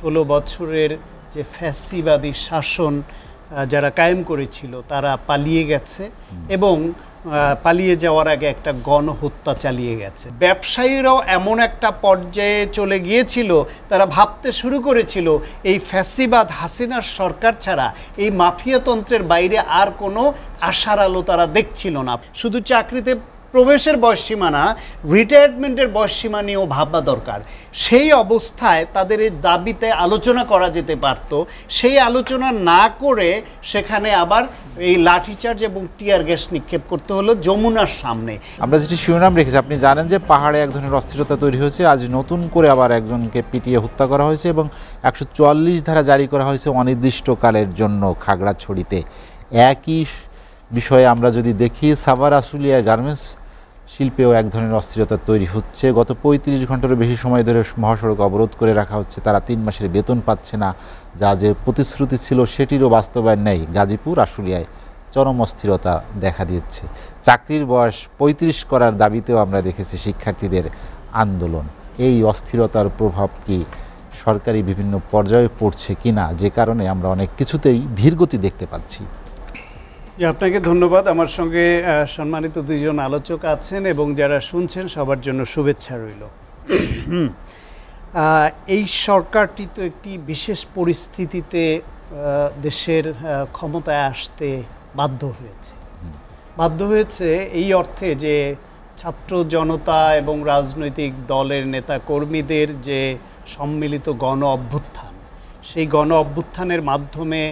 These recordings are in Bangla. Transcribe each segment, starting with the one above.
16 বছরের যে ফ্যাসিবাদী শাসন যারা কায়েম করেছিল তারা পালিয়ে গেছে এবং পালিয়ে যাওয়ার আগে একটা গণহত্যা চালিয়ে গেছে। ব্যবসায়ীরাও এমন একটা পর্যায়ে চলে গিয়েছিল, তারা ভাবতে শুরু করেছিল এই ফ্যাসিবাদ হাসিনার সরকার ছাড়া এই মাফিয়াতন্ত্রের বাইরে আর কোনো আশার আলো তারা দেখছিল না। শুধু চাকরিতে প্রবেশের বয়সসীমা না, রিটায়ারমেন্টের বয়সসীমা নিয়েও ভাববা দরকার। সেই অবস্থায় তাদের এই দাবিতে আলোচনা করা যেতে পারত, সেই আলোচনা না করে সেখানে আবার এই লাঠিচার্জ এবং টিয়ার গ্যাস নিক্ষেপ করতে হলো যমুনার সামনে। আমরা যেটি শিরোনাম রেখেছি, আপনি জানেন যে পাহাড়ে এক ধরনের অস্থিরতা তৈরি হয়েছে। আজ নতুন করে আবার একজনকে পিটিয়ে হত্যা করা হয়েছে এবং 144 ধারা জারি করা হয়েছে অনির্দিষ্টকালের জন্য খাগড়াছড়িতে। একই বিষয়ে আমরা যদি দেখি, সাভার আশুলিয়া গার্মেন্টস শিল্পেও এক ধরনের অস্থিরতা তৈরি হচ্ছে। গত 35 ঘন্টারও বেশি সময় ধরে মহাসড়ক অবরোধ করে রাখা হচ্ছে। তারা 3 মাসের বেতন পাচ্ছে না, যা যে প্রতিশ্রুতি ছিল সেটিরও বাস্তবায়ন নেই। গাজীপুর আশুলিয়ায় চরম অস্থিরতা দেখা দিচ্ছে। চাকরির বয়স 35 করার দাবিতেও আমরা দেখেছি শিক্ষার্থীদের আন্দোলন। এই অস্থিরতার প্রভাব কি সরকারি বিভিন্ন পর্যায়ে পড়ছে কিনা, যে কারণে আমরা অনেক কিছুতেই ধীরগতি দেখতে পাচ্ছি? আপনাকে ধন্যবাদ। আমার সঙ্গে সম্মানিত দুইজন আলোচক আছেন এবং যারা শুনছেন সবার জন্য শুভেচ্ছা রইল। এই সরকারটি তো একটি বিশেষ পরিস্থিতিতে দেশের ক্ষমতায় আসতে বাধ্য হয়েছে এই অর্থে যে ছাত্র জনতা এবং রাজনৈতিক দলের নেতা কর্মীদের যে সম্মিলিত গণ অভ্যুত্থান, সেই গণ অভ্যুত্থানের মাধ্যমে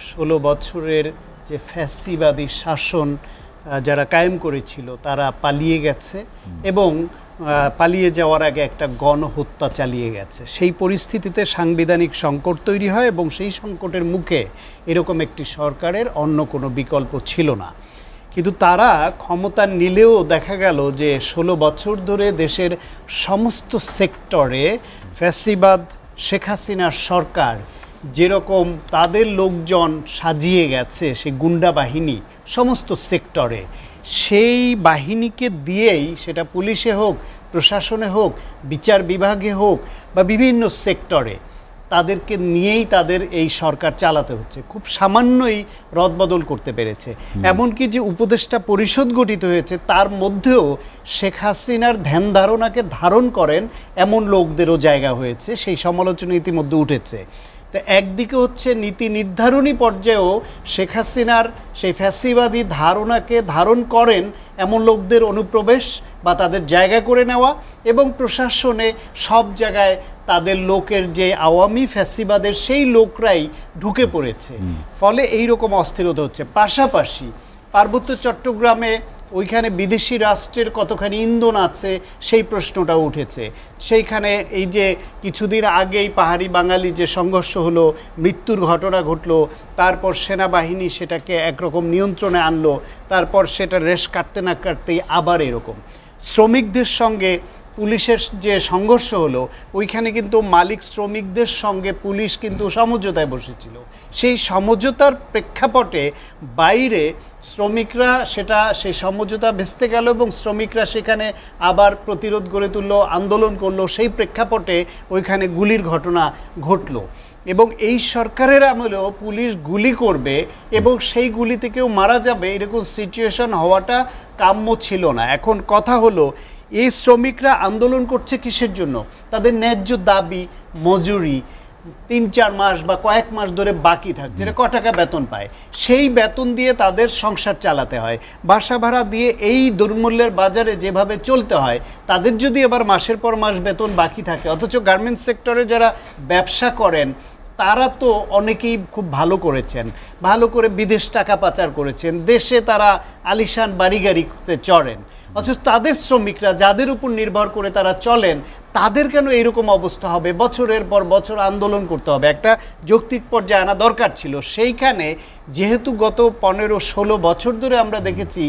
16 বছরের যে ফ্যাসিবাদী শাসন যারা কায়েম করেছিল তারা পালিয়ে গেছে এবং পালিয়ে যাওয়ার আগে একটা গণহত্যা চালিয়ে গেছে। সেই পরিস্থিতিতে সাংবিধানিক সংকট তৈরি হয় এবং সেই সংকটের মুখে এরকম একটি সরকারের অন্য কোনো বিকল্প ছিল না। কিন্তু তারা ক্ষমতা নিলেও দেখা গেল যে 16 বছর ধরে দেশের সমস্ত সেক্টরে ফ্যাসিবাদ শেখ হাসিনার সরকার যেরকম তাদের লোকজন সাজিয়ে গেছে, সেই গুন্ডা বাহিনী সমস্ত সেক্টরে, সেই বাহিনীকে দিয়েই, সেটা পুলিশে হোক, প্রশাসনে হোক, বিচার বিভাগে হোক বা বিভিন্ন সেক্টরে, তাদেরকে নিয়েই তাদের এই সরকার চালাতে হচ্ছে। খুব সামান্যই রদবদল করতে পেরেছে। এমনকি যে উপদেষ্টা পরিষদ গঠিত হয়েছে তার মধ্যেও শেখ হাসিনার ধ্যান ধারণাকে ধারণ করেন এমন লোকদেরও জায়গা হয়েছে, সেই সমালোচনা ইতিমধ্যে উঠেছে। তো একদিকে হচ্ছে নীতি নির্ধারণী পর্যায়েও শেখ হাসিনার সেই ফ্যাসিবাদী ধারণাকে ধারণ করেন এমন লোকদের অনুপ্রবেশ বা তাদের জায়গা করে নেওয়া, এবং প্রশাসনে সব জায়গায় তাদের লোকের যে আওয়ামী ফ্যাসিবাদের সেই লোকরাই ঢুকে পড়েছে। ফলে এই রকম অস্থিরতা হচ্ছে। পাশাপাশি পার্বত্য চট্টগ্রামে ওইখানে বিদেশি রাষ্ট্রের কতখানি ইন্ধন আছে সেই প্রশ্নটাও উঠেছে। সেইখানে এই যে কিছুদিন আগেই পাহাড়ি বাঙালি যে সংঘর্ষ হলো, মৃত্যুর ঘটনা ঘটলো, তারপর সেনাবাহিনী সেটাকে একরকম নিয়ন্ত্রণে আনলো, তারপর সেটা রেশ কাটতে না কাটতেই আবার এরকম শ্রমিকদের সঙ্গে পুলিশের যে সংঘর্ষ হলো, ওইখানে কিন্তু মালিক শ্রমিকদের সঙ্গে পুলিশ কিন্তু সমঝোতায় বসেছিল। সেই সমঝোতার প্রেক্ষাপটে বাইরে শ্রমিকরা সেই সমঝোতা ভেস্তে গেল এবং শ্রমিকরা সেখানে আবার প্রতিরোধ গড়ে তুললো, আন্দোলন করলো। সেই প্রেক্ষাপটে ওইখানে গুলির ঘটনা ঘটলো এবং এই সরকারের আমলেও পুলিশ গুলি করবে এবং সেই গুলিতে কেউ মারা যাবে, এরকম সিচুয়েশন হওয়াটা কাম্য ছিল না। এখন কথা হলো, এই শ্রমিকরা আন্দোলন করছে কিসের জন্য? তাদের ন্যায্য দাবি, মজুরি 3-4 মাস বা কয়েক মাস ধরে বাকি থাকছে, এটা ক টাকা বেতন পায়, সেই বেতন দিয়ে তাদের সংসার চালাতে হয়, বাসা ভাড়া দিয়ে এই দুর্মূল্যের বাজারে যেভাবে চলতে হয়, তাদের যদি এবার মাসের পর মাস বেতন বাকি থাকে, অথচ গার্মেন্টস সেক্টরে যারা ব্যবসা করেন তারা তো অনেকেই খুব ভালো করেছেন, ভালো করে বিদেশ টাকা পাচার করেছেন, দেশে তারা আলিশান বাড়ি গাড়িতে চড়েন, অথচ তাদের শ্রমিকরা যাদের উপর নির্ভর করে তারা চলেন, তাদের কেন এরকম অবস্থা হবে? বছরের পর বছর আন্দোলন করতে হবে, একটা যৌক্তিক পর্যায়ে আনা দরকার ছিল। সেইখানে যেহেতু গত 15-16 বছর ধরে আমরা দেখেছি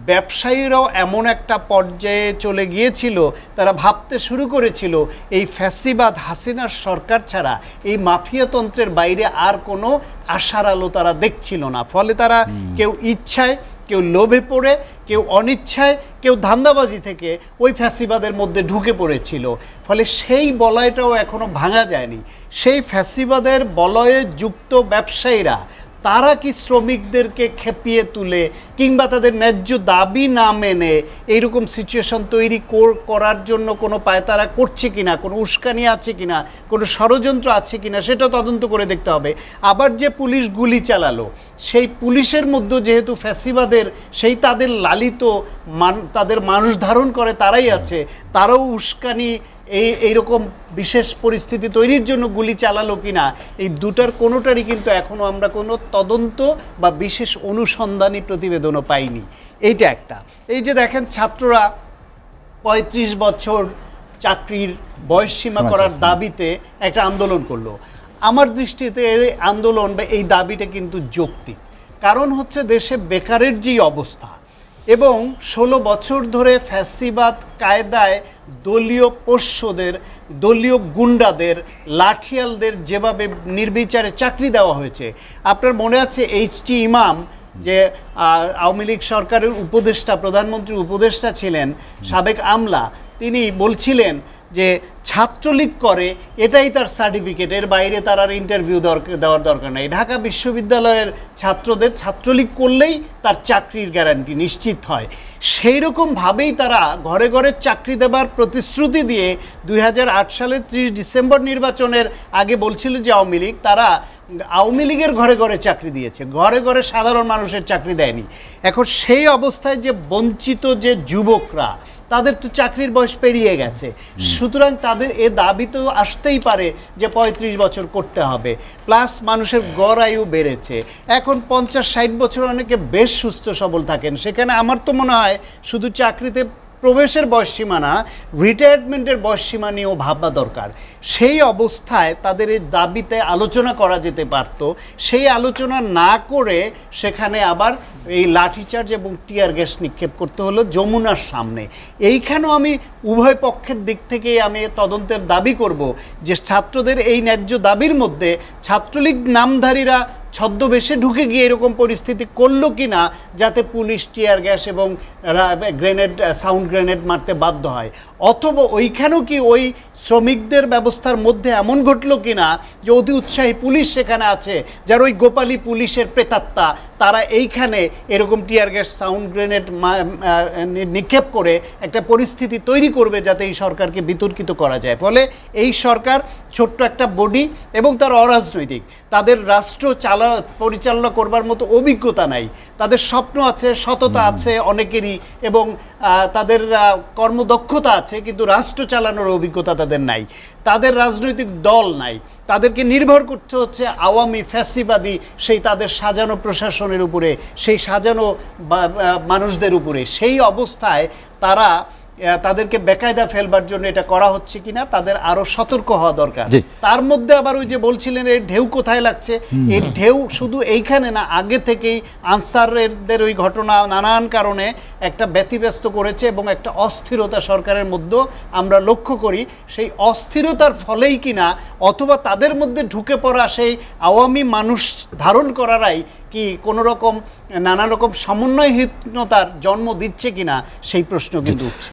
ব্যবসায়ীরাও এমন একটা পর্যায়ে চলে গিয়েছিল, তারা ভাবতে শুরু করেছিল এই ফ্যাসিবাদ হাসিনার সরকার ছাড়া এই মাফিয়াতন্ত্রের বাইরে আর কোনো আশার আলো তারা দেখছিল না। ফলে তারা কেউ ইচ্ছায়, কেউ লোভে পড়ে, কেউ অনিচ্ছায়, কেউ ধান্দাবাজি থেকে ওই ফ্যাসিবাদের মধ্যে ঢুকে পড়েছিল। ফলে সেই বলয়টাও এখনো ভাঙা যায়নি। সেই ফ্যাসিবাদের বলয়ে যুক্ত ব্যবসায়ীরা তারা কি শ্রমিকদেরকে খেপিয়ে তুলে কিংবা তাদের ন্যায্য দাবি না মেনে এইরকম সিচুয়েশন তৈরি করার জন্য কোনো পায়তারা করছে কিনা, কোনো উস্কানি আছে কিনা, কোনো ষড়যন্ত্র আছে কিনা, সেটা তদন্ত করে দেখতে হবে। আবার যে পুলিশ গুলি চালালো, সেই পুলিশের মধ্যে যেহেতু ফ্যাসিবাদের সেই তাদের লালিত তাদের মানুষ ধারণ করে তারাই আছে, তারাও উস্কানি এইরকম বিশেষ পরিস্থিতি তৈরির জন্য গুলি চালালো কিনা, এই দুটার কোনোটারই কিন্তু এখনো আমরা কোনো তদন্ত বা বিশেষ অনুসন্ধানী প্রতিবেদনও পাইনি। এইটা একটা। এই যে দেখেন ছাত্ররা ৩৫ বছর চাকরির বয়সসীমা করার দাবিতে একটা আন্দোলন করলো। আমার দৃষ্টিতে এই আন্দোলন বা এই দাবিটা কিন্তু যৌক্তিক। কারণ হচ্ছে দেশে বেকারের যেই অবস্থা এবং ১৬ বছর ধরে ফ্যাসিবাদ কায়দায় দলীয় পোষ্যদের, দলীয় গুন্ডাদের, লাঠিয়ালদের যেভাবে নির্বিচারে চাকরি দেওয়া হয়েছে। আপনার মনে আছে এইচ.টি. ইমাম যে আওয়ামী লীগ সরকারের উপদেষ্টা, প্রধানমন্ত্রীর উপদেষ্টা ছিলেন, সাবেক আমলা, তিনি বলছিলেন যে ছাত্রলীগ করে এটাই তার সার্টিফিকেট, এর বাইরে তার আর ইন্টারভিউ দেওয়ার দরকার নেই। ঢাকা বিশ্ববিদ্যালয়ের ছাত্রদের ছাত্রলীগ করলেই তার চাকরির গ্যারান্টি নিশ্চিত হয়। সেই রকমভাবেই তারা ঘরে ঘরে চাকরি দেবার প্রতিশ্রুতি দিয়ে ২০০৮ সালের ৩০ ডিসেম্বর নির্বাচনের আগে বলছিল যে আওয়ামী লীগ, তারা আওয়ামী লীগের ঘরে ঘরে চাকরি দিয়েছে, ঘরে ঘরে সাধারণ মানুষের চাকরি দেয়নি। এখন সেই অবস্থায় যে বঞ্চিত যে যুবকরা, তাদের তো চাকরির বয়স পেরিয়ে গেছে, সুতরাং তাদের এ দাবি তো আসতেই পারে যে ৩৫ বছর করতে হবে। প্লাস মানুষের গড় আয়ু বেড়েছে, এখন ৫০-৬০ বছর অনেকে বেশ সুস্থ সবল থাকেন। সেখানে আমার তো মনে হয় শুধু চাকরিতে প্রবেশের বয়সসীমা না, রিটায়ারমেন্টের বয়সসীমা নিয়েও ভাববা দরকার। সেই অবস্থায় তাদের এই দাবিতে আলোচনা করা যেতে পারত। সেই আলোচনা না করে সেখানে আবার এই লাঠিচার্জ এবং টিয়ার গ্যাস নিক্ষেপ করতে হলো যমুনার সামনে। এইখানেও আমি উভয় পক্ষের দিক থেকেই আমি তদন্তের দাবি করব যে ছাত্রদের এই ন্যায্য দাবির মধ্যে ছাত্রলীগ নামধারীরা ছদ্মবেশে ঢুকে গিয়ে এরকম পরিস্থিতি করলো কিনা যাতে পুলিশ টিয়ার গ্যাস এবং গ্রেনেড, সাউন্ড গ্রেনেড মারতে বাধ্য হয়, অথবা ওইখানেও কি ওই শ্রমিকদের ব্যবস্থার মধ্যে এমন ঘটলো কিনা যে অতি উৎসাহী পুলিশ সেখানে আছে, যার ওই গোপালী পুলিশের প্রেতাত্মা, তারা এইখানে এরকম টিয়ার গ্যাস, সাউন্ড গ্রেনেড নিক্ষেপ করে একটা পরিস্থিতি তৈরি করবে যাতে এই সরকারকে বিতর্কিত করা যায়। ফলে এই সরকার ছোট্ট একটা বডি এবং তার অরাজনৈতিক, তাদের রাষ্ট্র পরিচালনা করবার মতো অভিজ্ঞতা নাই। তাদের স্বপ্ন আছে, সততা আছে অনেকেরই, এবং তাদের কর্মদক্ষতা আছে, কিন্তু রাষ্ট্র চালানোর অভিজ্ঞতা তাদের নাই। তাদের রাজনৈতিক দল নাই, তাদেরকে নির্ভর করতে হচ্ছে আওয়ামী ফ্যাসিবাদী সেই তাদের সাজানো প্রশাসনের উপরে, সেই সাজানো মানুষদের উপরে। সেই অবস্থায় তারা তাদেরকে বেকায়দা ফেলবার জন্য এটা করা হচ্ছে কিনা তাদের আরো সতর্ক হওয়া দরকার। তার মধ্যে আবার ওই যে বলছিলেন এর ঢেউ কোথায় লাগছে, এই ঢেউ শুধু এইখানে না, আগে থেকেই আনসারদের ওই ঘটনা নানান কারণে একটা ব্যতিব্যস্ত করেছে এবং একটা অস্থিরতা সরকারের মধ্যে আমরা লক্ষ্য করি। সেই অস্থিরতার ফলেই কিনা অথবা তাদের মধ্যে ঢুকে পড়া সেই আওয়ামী মানুষ ধারণ করারাই কি কোনো রকম নানা রকম সমন্বয়হীনতার জন্ম দিচ্ছে কিনা সেই প্রশ্ন কিন্তু উঠছে।